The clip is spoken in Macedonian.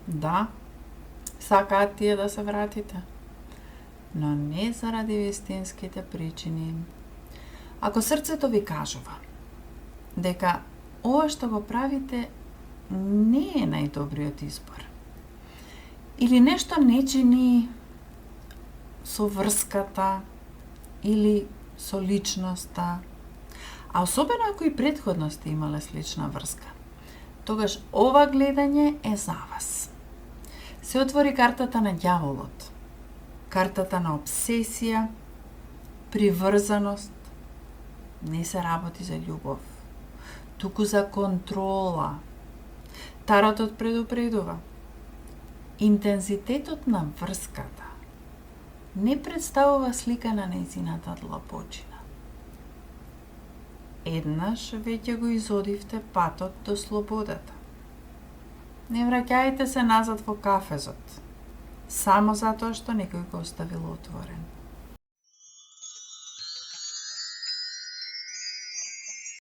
Да, сакаат тие да се вратите, но не заради вистинските причини. Ако срцето ви кажува дека ова што го правите не е најдобриот избор, или нешто не чини со врската или со личноста, а особено ако и претходно сте имале слична врска, тогаш ова гледање е за вас. Се отвори картата на ѓаволот, картата на обсесија, приврзаност. Не се работи за љубов, туку за контрола. Таротот предупредува. Интензитетот на врската не представува слика на нејзината длабочина. Еднаш веќе го изодивте патот до слободата. Не враќајте се назад во кафезот, само затоа што некој го оставил отворен.